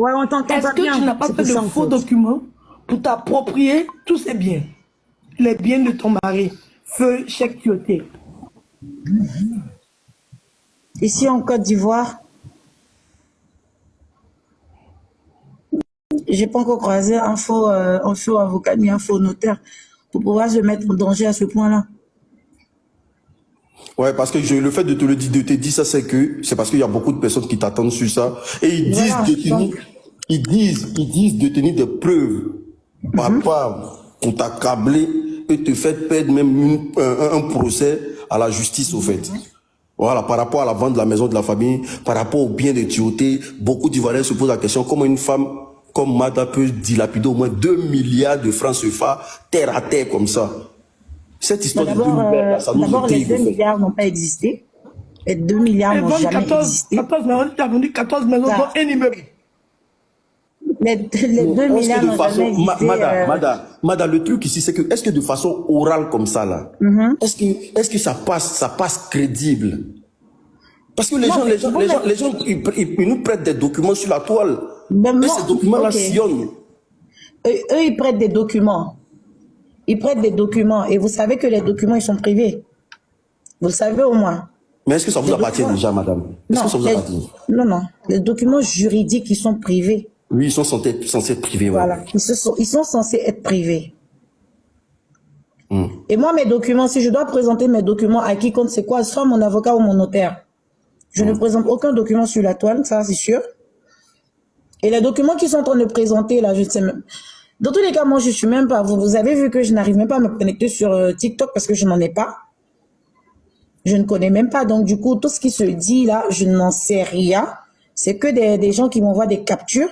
Ouais, on t'entend Est-ce pas que bien. tu n'as pas C'est fait pour de ça, en faux fait. documents pour t'approprier tous ces biens? Les biens de ton mari. Feu, chèque, tuyauté. Ici, en Côte d'Ivoire, j'ai pas encore croisé un faux avocat ni un faux notaire pour pouvoir se mettre en danger à ce point-là. Ouais, parce que le fait de te le dire, de te dire ça, c'est parce qu'il y a beaucoup de personnes qui t'attendent sur ça. Et ils disent Voilà. détenir, Donc, ils disent détenir des preuves palpables pour t'accabler et te faire perdre même un procès à la justice, au fait. Voilà, par rapport à la vente de la maison de la famille, par rapport au bien de tuyauté, beaucoup d'Ivoiriens se posent la question comment une femme comme Mada peut dilapider au moins 2 milliards de francs CFA terre à terre comme ça. Cette histoire de 2 milliards, là, ça nous d'abord, les intrigue, 2 au fait. milliards n'ont pas existé. Les 2 milliards Et n'ont vendre jamais 14 existé. maisons, tu as vendu 14 maisons Ça, dans un immeuble. les 2 Est-ce que milliards de n'ont jamais façon, existé. Mada, le truc ici, c'est que, est-ce que de façon orale comme ça, là, est-ce que ça passe crédible? Parce que Non, mais vous mettez... les gens, ils nous prêtent des documents sur la toile. Ben, Et ces documents-là ok. sillonnent. Eux, ils prêtent des documents. Ils prêtent des documents. Et vous savez que les documents, ils sont privés. Vous le savez au moins. Mais est-ce que ça vous Les appartient documents... déjà, madame? Est-ce que Non, ça vous appartient? non. Les documents juridiques, ils sont privés. Oui, ils sont censés être privés, ouais. Voilà. Ils sont censés être privés. Et moi, mes documents, si je dois présenter mes documents à quiconque, c'est quoi? Soit mon avocat ou mon notaire. Je ne présente aucun document sur la toile, ça c'est sûr. Et les documents qu'ils sont en train de présenter, là, je ne sais même... Dans tous les cas, moi, je suis même pas... Vous avez vu que je n'arrive même pas à me connecter sur TikTok parce que je n'en ai pas. Je ne connais même pas. Donc, du coup, tout ce qui se dit, là, je n'en sais rien. C'est que des gens qui m'envoient des captures,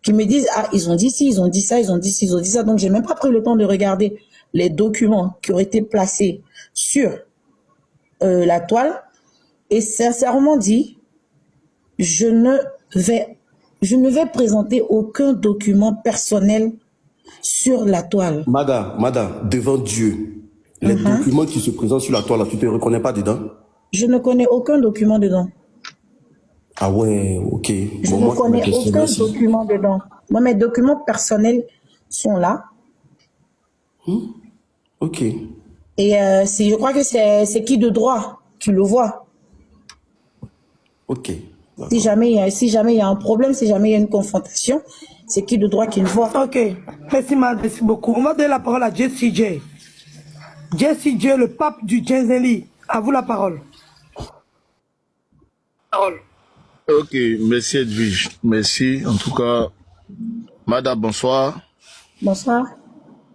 qui me disent, ah, ils ont dit ci, ils ont dit ça, ils ont dit ci, ils ont dit ça. Donc, j'ai même pas pris le temps de regarder les documents qui ont été placés sur la toile. Et sincèrement dit, je ne vais présenter aucun document personnel sur la toile. Mada, devant Dieu, les documents qui se présentent sur la toile, là, tu ne te reconnais pas dedans? Je ne connais aucun document dedans. Ah ouais, ok. Je Bon, ne moi, c'est ma connais question, aucun merci. document dedans. Moi, mes documents personnels sont là. Ok. Et je crois que c'est qui de droit qui le voit. Ok. Si jamais il y a un problème, si jamais il y a une confrontation, c'est qui de droit qui le voit. Ok. Merci beaucoup. On va donner la parole à Jessie J. Jessie J, le pape du Jenzeli. À vous la parole. Ok, merci Edwige. Merci. En tout cas, Madame, bonsoir. Bonsoir.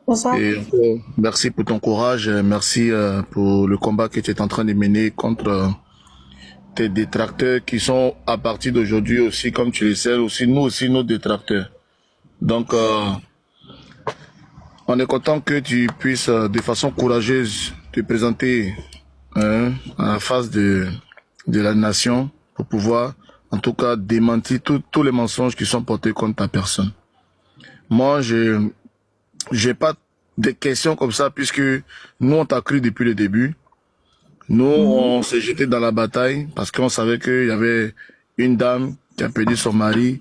Bonsoir. Et encore, merci pour ton courage. Merci pour le combat que tu es en train de mener contre tes détracteurs qui sont à partir d'aujourd'hui aussi, comme tu le sais, aussi nous aussi nos détracteurs. Donc, on est content que tu puisses de façon courageuse te présenter à la face de la nation pour pouvoir en tout cas démentir tous les mensonges qui sont portés contre ta personne. Moi, j'ai pas de questions comme ça puisque nous on t'a cru depuis le début. Nous on s'est jeté dans la bataille parce qu'on savait qu'il y avait une dame qui a perdu son mari,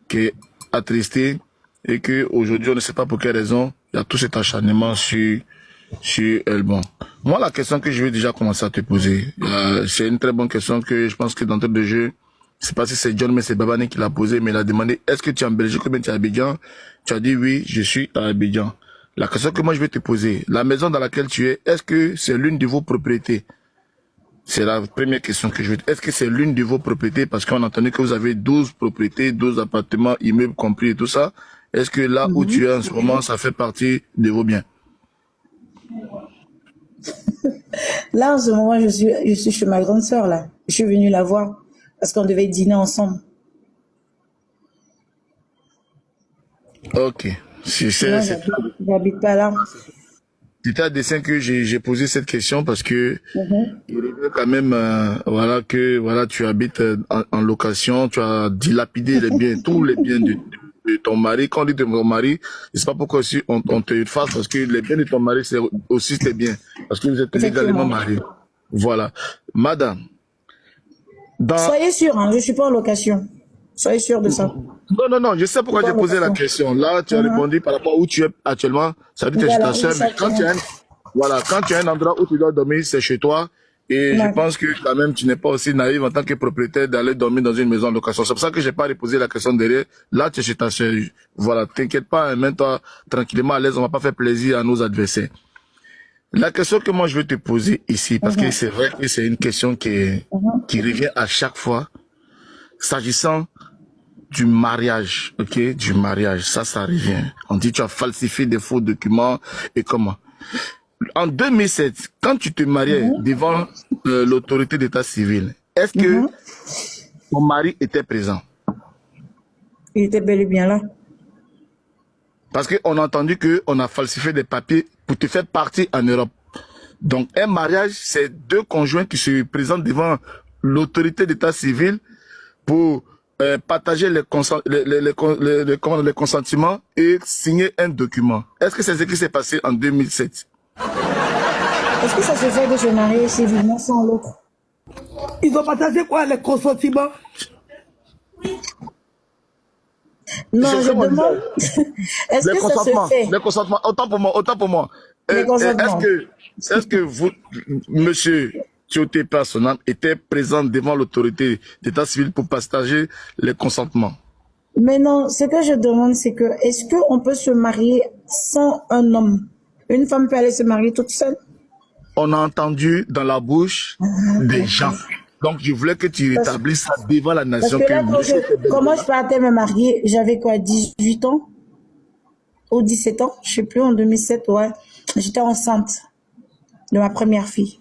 qui est attristée et que aujourd'hui on ne sait pas pour quelle raison il y a tout cet acharnement sur elle. Bon, moi la question que je vais déjà commencer à te poser, c'est une très bonne question que je pense que d'entrée de jeu, c'est pas si c'est John mais c'est Babane qui l'a posé, mais il a demandé est-ce que tu es en Belgique ou bien tu es à Abidjan? Tu as dit oui, je suis à Abidjan. La question que moi je vais te poser, la maison dans laquelle tu es, est-ce que c'est l'une de vos propriétés? C'est la première question que je veux. Est-ce que c'est l'une de vos propriétés? Parce qu'on a entendu que vous avez 12 propriétés, 12 appartements, immeubles compris et tout ça. Est-ce que là où tu es en ce moment, ça fait partie de vos biens? Là, en ce moment, je suis chez ma grande sœur, là. Je suis venue la voir parce qu'on devait dîner ensemble. Ok. Non, j'habite pas là. C'était à dessein que j'ai posé cette question parce que il est quand même voilà que voilà tu habites en location, tu as dilapidé les biens, tous les biens de ton mari. Quand on dit de ton mari, c'est pas pourquoi aussi on te fasse parce que les biens de ton mari c'est aussi tes biens parce que vous êtes légalement mariés. Voilà, madame. Soyez sûre, hein, je suis pas en location. Soyez sûr de ça. Non, non, non, je sais pourquoi j'ai posé la question. Là, tu as répondu par rapport à où tu es actuellement. Ça veut dire que tu es chez ta soeur, mais quand tu as voilà, quand tu as un endroit où tu dois dormir, c'est chez toi. Et je pense que quand même, tu n'es pas aussi naïf en tant que propriétaire d'aller dormir dans une maison de location. C'est pour ça que j'ai pas reposé la question derrière. Là, tu es chez ta soeur. Voilà, t'inquiète pas, mets-toi tranquillement à l'aise. On va pas faire plaisir à nos adversaires. La question que moi je veux te poser ici, parce que c'est vrai que c'est une question qui revient à chaque fois, s'agissant du mariage, ok, du mariage, ça revient. On dit tu as falsifié des faux documents et comment. En 2007, quand tu te mariais devant l'autorité d'état civil, est-ce que ton mari était présent? Il était bel et bien là. Parce qu'on a entendu qu'on a falsifié des papiers pour te faire partir en Europe. Donc, un mariage, c'est deux conjoints qui se présentent devant l'autorité d'état civil pour partager les consentiments et signer un document. Est-ce que c'est ce qui s'est passé en 2007? Est-ce que ça se fait de se marier civilement sans l'autre? Ils ont partagé quoi, les consentiments? Non, je demande. Est-ce que ça se fait? Les consentements, autant pour moi. Est-ce que vous, monsieur Tioté Personnel, était présent devant l'autorité d'état civil pour partager les consentements? Mais non, ce que je demande, c'est que, est-ce qu'on peut se marier sans un homme? Une femme peut aller se marier toute seule? On a entendu dans la bouche des gens. Donc, je voulais que tu rétablisses ça devant la nation. Parce que là, comment je partais me marier? J'avais quoi, 18 ans? Ou 17 ans? Je sais plus, en 2007, ouais. J'étais enceinte de ma première fille.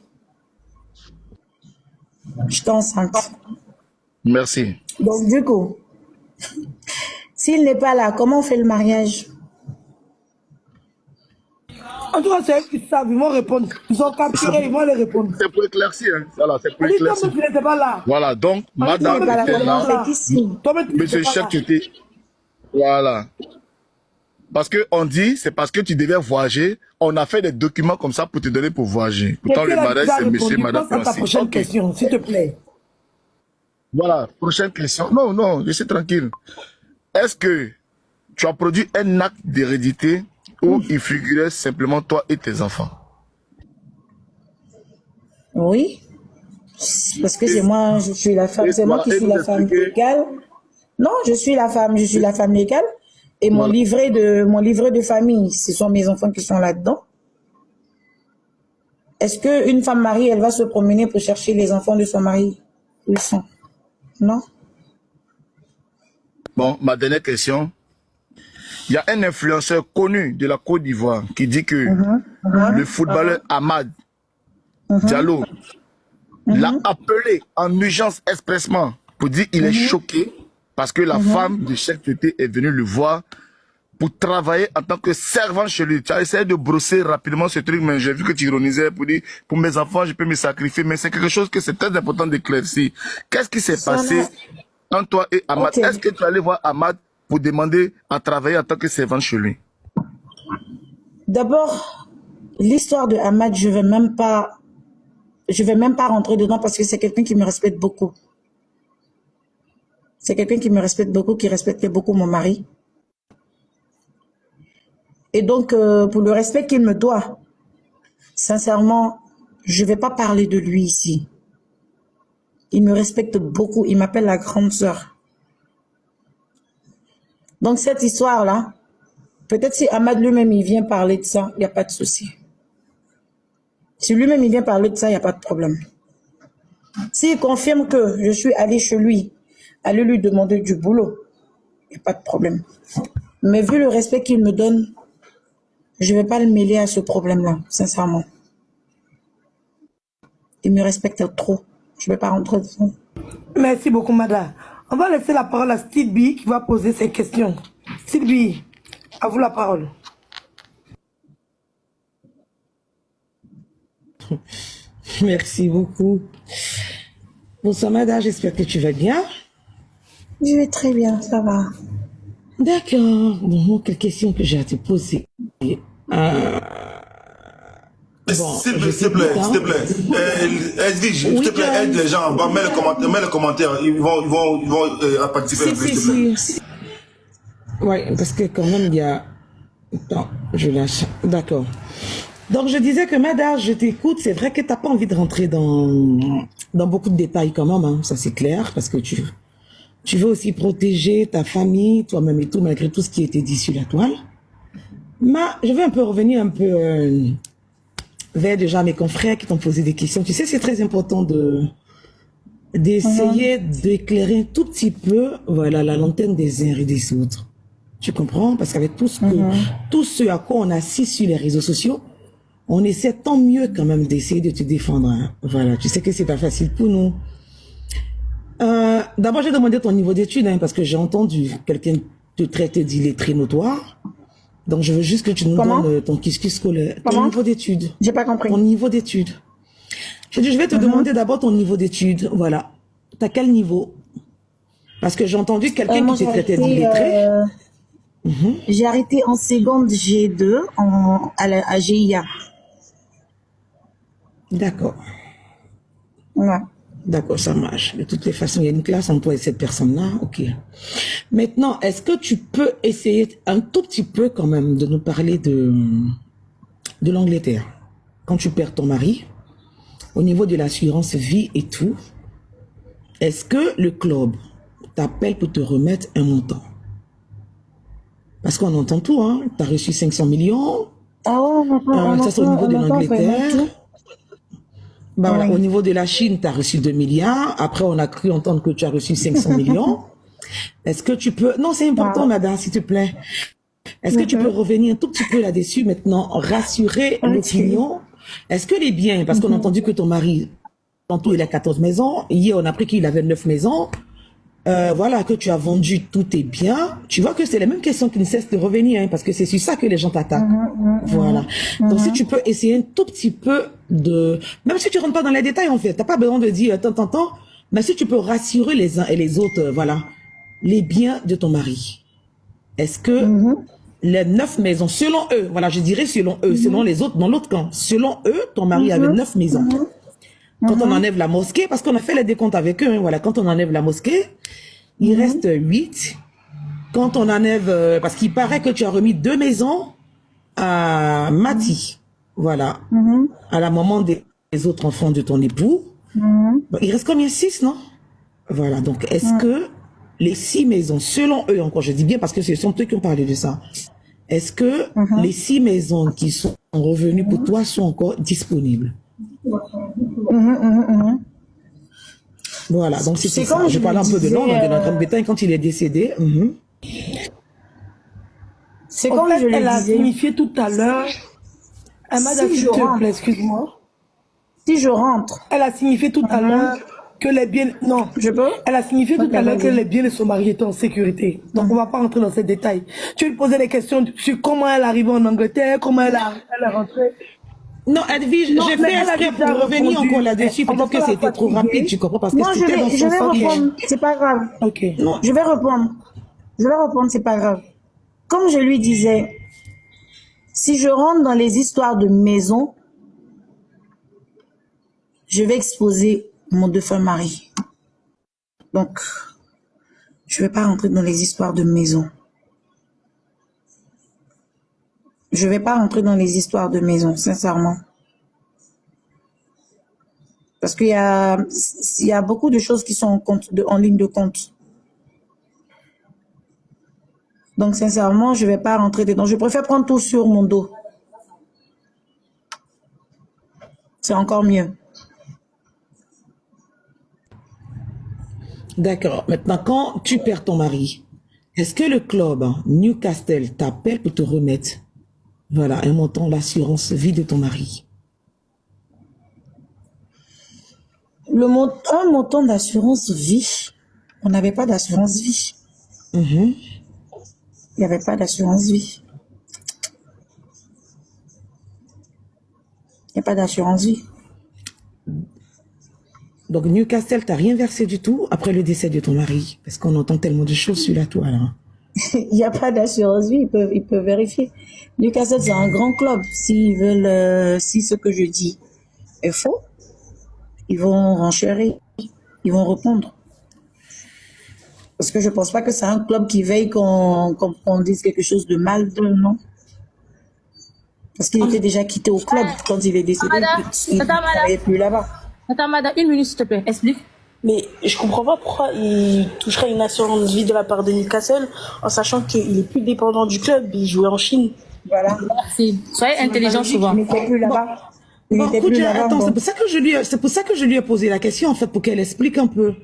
J'étais enceinte. Merci. Donc, du coup, s'il n'est pas là, comment on fait le mariage? En tout cas, c'est eux qui savent, ils vont répondre. Ils ont capturé, ils vont les répondre. C'est pour éclaircir, hein. Voilà, c'est pour éclaircir. Tu n'étais pas là. Voilà, donc, madame était là. Monsieur Cheikh, tu étais. Voilà. Parce que on dit, c'est parce que tu devais voyager. On a fait des documents comme ça pour te donner pour voyager. Pourtant, le mariage, c'est monsieur, madame. Passe à ta prochaine question, s'il te plaît. Voilà, prochaine question. Non, non, je suis tranquille. Est-ce que tu as produit un acte d'hérédité où il figurait simplement toi et tes enfants? Oui. Parce que c'est moi, je suis la femme. C'est moi qui suis la femme légale. Non, je suis la femme légale. Et mon livret de famille, ce sont mes enfants qui sont là-dedans. Est-ce qu'une femme mariée, elle va se promener pour chercher les enfants de son mari? Où ils sont? Non. Bon, ma dernière question. Il y a un influenceur connu de la Côte d'Ivoire qui dit que le footballeur Ahmad Diallo l'a appelé en urgence expressement pour dire qu'il est choqué parce que la femme de Cheikh Tioté est venue le voir pour travailler en tant que servant chez lui. Tu as essayé de brosser rapidement ce truc, mais j'ai vu que tu ironisais pour dire, pour mes enfants, je peux me sacrifier, mais c'est quelque chose que c'est très important d'éclaircir. Qu'est-ce qui s'est passé entre toi et Ahmad? Est-ce que tu allais voir Ahmad pour demander à travailler en tant que servant chez lui? D'abord, l'histoire de Ahmad, je vais même pas rentrer dedans parce que c'est quelqu'un qui me respecte beaucoup. C'est quelqu'un qui me respecte beaucoup, qui respecte beaucoup mon mari. Et donc, pour le respect qu'il me doit, sincèrement, je ne vais pas parler de lui ici. Il me respecte beaucoup. Il m'appelle la grande sœur. Donc, cette histoire-là, peut-être si Ahmad lui-même, il vient parler de ça, il n'y a pas de souci. Si lui-même, il vient parler de ça, il n'y a pas de problème. S'il confirme que je suis allée chez lui, aller lui demander du boulot, il n'y a pas de problème. Mais vu le respect qu'il me donne, je ne vais pas le mêler à ce problème-là, sincèrement. Il me respecte trop. Je ne vais pas rentrer dedans. Merci beaucoup, madame. On va laisser la parole à Stilby qui va poser ses questions. Stilby, à vous la parole. Merci beaucoup. Bonsoir, madame, j'espère que tu vas bien. Je vais très bien, ça va. D'accord. Bon, quelle question que j'ai à te poser? Bon, S'il je te plaît, t'écoute, s'il te plaît. Edwige, s'il Oui, te plaît, John. aide les gens. Mets le commentaire. Ils vont participer un peu, s'il te plaît. Oui, parce que quand même, il y a... Attends, je lâche. D'accord. Donc, je disais que Mada, je t'écoute. C'est vrai que tu n'as pas envie de rentrer dans beaucoup de détails quand même, hein. Ça c'est clair, parce que tu veux aussi protéger ta famille, toi-même et tout, malgré tout ce qui a été dit sur la toile. Mais je vais un peu revenir vers déjà mes confrères qui t'ont posé des questions. Tu sais, c'est très important d'essayer d'éclairer un tout petit peu, voilà, la lanterne des uns et des autres. Tu comprends? Parce qu'avec tout ce à quoi on assiste sur les réseaux sociaux, on essaie tant mieux quand même d'essayer de te défendre, hein. Voilà, tu sais que c'est pas facile pour nous. D'abord, j'ai demandé ton niveau d'études, hein, parce que j'ai entendu quelqu'un te traiter d'illettré notoire. Donc, je veux juste que tu nous donnes ton kiskis scolaire. Ton niveau d'études. J'ai pas compris. Ton niveau d'études. Je vais te demander d'abord ton niveau d'études. Voilà. T'as quel niveau? Parce que j'ai entendu quelqu'un qui te traitait d'illettré. J'ai arrêté en seconde G2 à GIA. D'accord. Ouais. D'accord, ça marche. De toutes les façons, il y a une classe entre toi et cette personne-là. Ok. Maintenant, est-ce que tu peux essayer un tout petit peu quand même de nous parler de l'Angleterre? Quand tu perds ton mari, au niveau de l'assurance vie et tout, est-ce que le club t'appelle pour te remettre un montant? Parce qu'on entend tout, hein. Tu as reçu 500 millions. Ah ouais, Ça, c'est au niveau de l'Angleterre. Bah, voilà, au niveau de la Chine, tu as reçu 2 milliards. Après, on a cru entendre que tu as reçu 500 millions. Est-ce que tu peux... Non, c'est important, madame, s'il te plaît. Est-ce que tu peux revenir un tout petit peu là-dessus maintenant, rassurer l'opinion? Est-ce que les biens, parce qu'on a entendu que ton mari, tantôt il a 14 maisons, hier on a appris qu'il avait 9 maisons, voilà, que tu as vendu tous tes biens, tu vois que c'est les mêmes questions qui ne cessent de revenir, hein, parce que c'est sur ça que les gens t'attaquent. Voilà. Donc si tu peux essayer un tout petit peu de... Même si tu rentres pas dans les détails, en fait, t'as pas besoin de dire, attends, mais si tu peux rassurer les uns et les autres, voilà, les biens de ton mari. Est-ce que les 9 maisons, selon eux, voilà, je dirais selon eux, selon les autres, dans l'autre camp, selon eux, ton mari avait 9 maisons. Quand on enlève la mosquée, parce qu'on a fait les décomptes avec eux, hein, voilà, quand on enlève la mosquée, il reste 8. Quand on enlève, parce qu'il paraît que tu as remis 2 maisons à Mati, voilà, à la maman des autres enfants de ton époux. Bon, il reste combien? 6, non? Voilà, donc est-ce que les 6 maisons, selon eux, encore je dis bien parce que ce sont eux qui ont parlé de ça, est-ce que les 6 maisons qui sont revenues pour toi sont encore disponibles? Voilà, donc c'est ça. Je parlais un peu de l'ordre de notre homme bétail quand il est décédé. C'est comme je le disais. Elle a signifié tout à l'heure. Elle m'a dit, s'il te plaît, excuse-moi. Si je rentre. Elle a signifié tout à l'heure que les biens... Non, je peux? Elle a signifié tout à l'heure que les biens de son mari étaient en sécurité. Donc, on ne va pas rentrer dans ces détails. Tu lui posais des questions sur comment elle est arrivée en Angleterre, comment elle est rentrée. Non, Edwige, j'ai fait exprès pour revenir encore là-dessus, peut-être que c'était trop rapide, tu comprends, parce que c'était dans je vais répondre, c'est pas grave. Ok. Non, je vais répondre, c'est pas grave. Comme je lui disais, si je rentre dans les histoires de maison, je vais exposer mon défunt mari. Donc, je vais pas rentrer dans les histoires de maison. Je vais pas rentrer dans les histoires de maison, sincèrement. Parce qu'il y a beaucoup de choses qui sont en ligne de compte. Donc, sincèrement, je vais pas rentrer dedans. Je préfère prendre tout sur mon dos. C'est encore mieux. D'accord. Maintenant, quand tu perds ton mari, est-ce que le club Newcastle t'appelle pour te remettre, voilà, un montant l'assurance vie de ton mari? Un montant d'assurance vie, on n'avait pas d'assurance vie. Il n'y avait pas d'assurance vie. Il n'y a pas d'assurance vie. Donc Newcastle, t'as rien versé du tout après le décès de ton mari, parce qu'on entend tellement de choses sur la toile. Hein. Il n'y a pas d'assurance vie, ils peuvent vérifier. Newcastle, c'est un grand club. S'ils veulent, si ce que je dis est faux, ils vont renchérir, ils vont répondre. Parce que je pense pas que c'est un club qui veille qu'on dise quelque chose de mal de non. Parce qu'il était déjà quitté au club quand il est décédé. Il ne travaillait plus là-bas. Attends, madame, une minute s'il te plaît, explique. Mais je comprends pas pourquoi il toucherait une assurance vie de la part de Newcastle en sachant qu'il est plus dépendant du club, il jouait en Chine. Voilà. Merci. Soyez intelligent souvent. Il n'était plus là-bas. Il Bon, n'était plus Khoudia, là-bas. attends, bon. c'est pour ça que je lui ai posé la question, en fait, pour qu'elle explique un peu.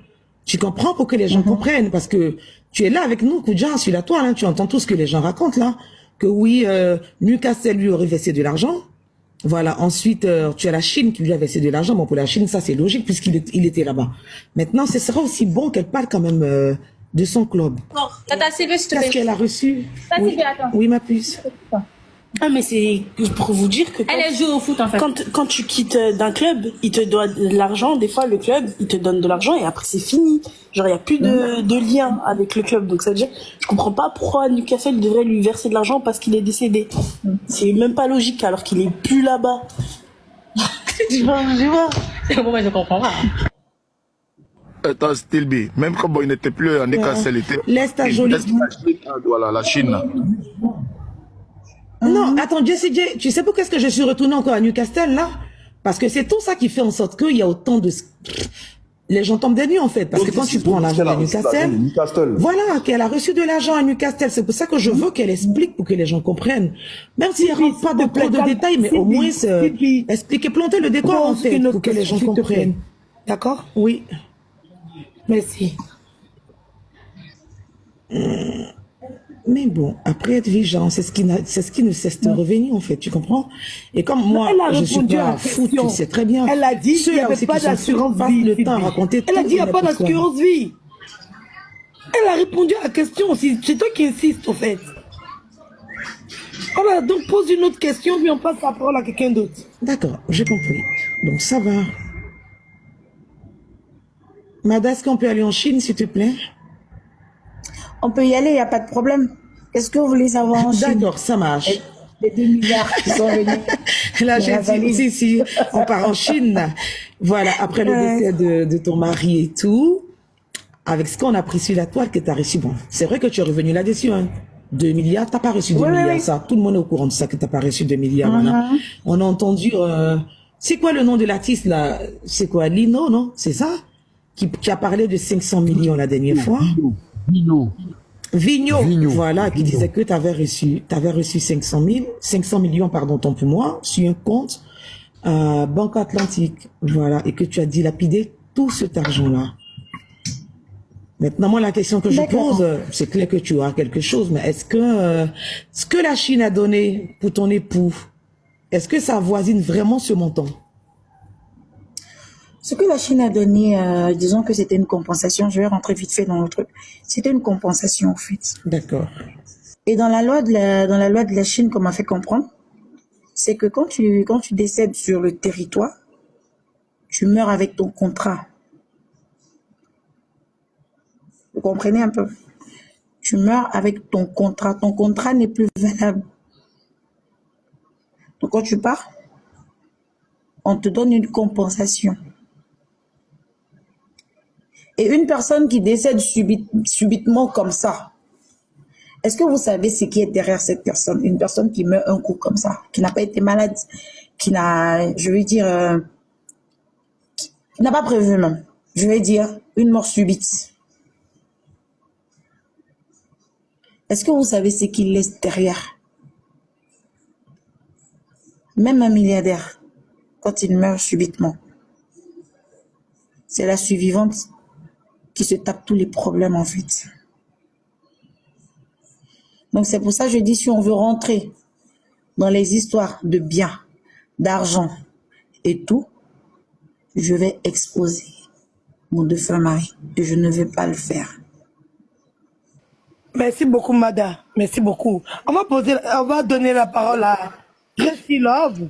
Tu comprends, pour que les gens comprennent, parce que tu es là avec nous, Khoudia, sur la toile, hein, tu entends tout ce que les gens racontent, là. Que oui, Newcastle lui aurait versé de l'argent. Voilà, ensuite, tu as la Chine qui lui a versé de l'argent. Bon, pour la Chine, ça c'est logique, puisqu'il était là-bas. Maintenant, ce sera aussi bon qu'elle parle quand même de son club. Non, Tata Sylvie, s'il te Qu'est-ce plaît. qu'elle a reçu? Tata Oui, Sylvie, attends. oui, ma puce. Ah, mais c'est pour vous dire que Elle joue au foot en fait. quand tu quittes d'un club, il te doit de l'argent. Des fois, le club, il te donne de l'argent et après, c'est fini. Genre, il n'y a plus de lien avec le club. Donc, ça veut dire, je comprends pas pourquoi Newcastle devrait lui verser de l'argent parce qu'il est décédé. C'est même pas logique alors qu'il est plus là-bas. Je vois. Bon, moi, je comprends pas. Attends, Stilby, même quand il n'était plus en Newcastle, il était... Laisse ta jolie... Voilà, la Chine. Là. Non, attends, Jessie J, tu sais pourquoi est-ce que je suis retournée encore à Newcastle, là? Parce que c'est tout ça qui fait en sorte qu'il y a autant de... Les gens tombent des nues, en fait. Parce que quand tu prends l'argent de Newcastle, voilà, qu'elle a reçu de l'argent à Newcastle. C'est pour ça que je veux qu'elle explique pour que les gens comprennent. Même si elle rentre pas de trop de détails, mais au moins, expliquer, planter le décor, en fait, pour que les gens comprennent. D'accord? Oui. Merci. Mais bon, après être vigilant, c'est ce qui ne cesse de revenir, en fait, tu comprends? Et comme moi, Elle a je suis répondu à pas la foot, tu question. sais très bien. Elle a dit qu'il n'y avait pas d'assurance vie. Le temps à raconter Elle a tout dit qu'il n'y a pas n'importe quoi. d'assurance vie. Elle a répondu à la question. C'est toi qui insistes, au fait. Voilà, donc pose une autre question, puis on passe la parole à quelqu'un d'autre. D'accord, j'ai compris. Donc ça va. Mada, est-ce qu'on peut aller en Chine, s'il te plaît? On peut y aller, il n'y a pas de problème. Qu'est-ce que vous voulez savoir en Chine? D'accord, ça marche. Les 2 milliards qui sont venus. Là, Il y en a j'ai dit, valise. si, on part en Chine. Voilà, après le décès de ton mari et tout, avec ce qu'on a pris sur la toile que tu as reçu, bon, c'est vrai que tu es revenu là-dessus, hein. 2 milliards, t'as pas reçu 2 milliards, ça. Tout le monde est au courant de ça, que t'as pas reçu 2 milliards, voilà. On a entendu, c'est quoi le nom de l'artiste, là? C'est quoi? Lino, non? C'est ça? Qui a parlé de 500 millions la dernière fois. Vigno, voilà, qui disait que tu avais reçu 500 millions, pardon, tant pour moi, sur un compte, Banque Atlantique, voilà, et que tu as dilapidé tout cet argent-là. Maintenant, moi, la question que je pose, c'est clair que tu as quelque chose, mais est-ce que ce que la Chine a donné pour ton époux, est-ce que ça avoisine vraiment ce montant? Ce que la Chine a donné, disons que c'était une compensation. Je vais rentrer vite fait dans le truc. C'était une compensation, en fait. D'accord. Et dans la loi de la Chine, qu'on m'a fait comprendre, c'est que quand tu décèdes sur le territoire, tu meurs avec ton contrat. Vous comprenez un peu? Tu meurs avec ton contrat. Ton contrat n'est plus valable. Donc quand tu pars, on te donne une compensation. Et une personne qui décède subitement comme ça, est-ce que vous savez ce qui est derrière cette personne? Une personne qui meurt un coup comme ça, qui n'a pas été malade, qui n'a, je veux dire, qui n'a pas prévu même. Je vais dire, une mort subite. Est-ce que vous savez ce qu'il laisse derrière? Même un milliardaire, quand il meurt subitement, c'est la survivante qui se tape tous les problèmes en fait. Donc c'est pour ça que je dis, si on veut rentrer dans les histoires de biens, d'argent et tout, je vais exposer mon défunt mari et je ne vais pas le faire. Merci beaucoup, Mada. Merci beaucoup. On va donner la parole à Jessie Love.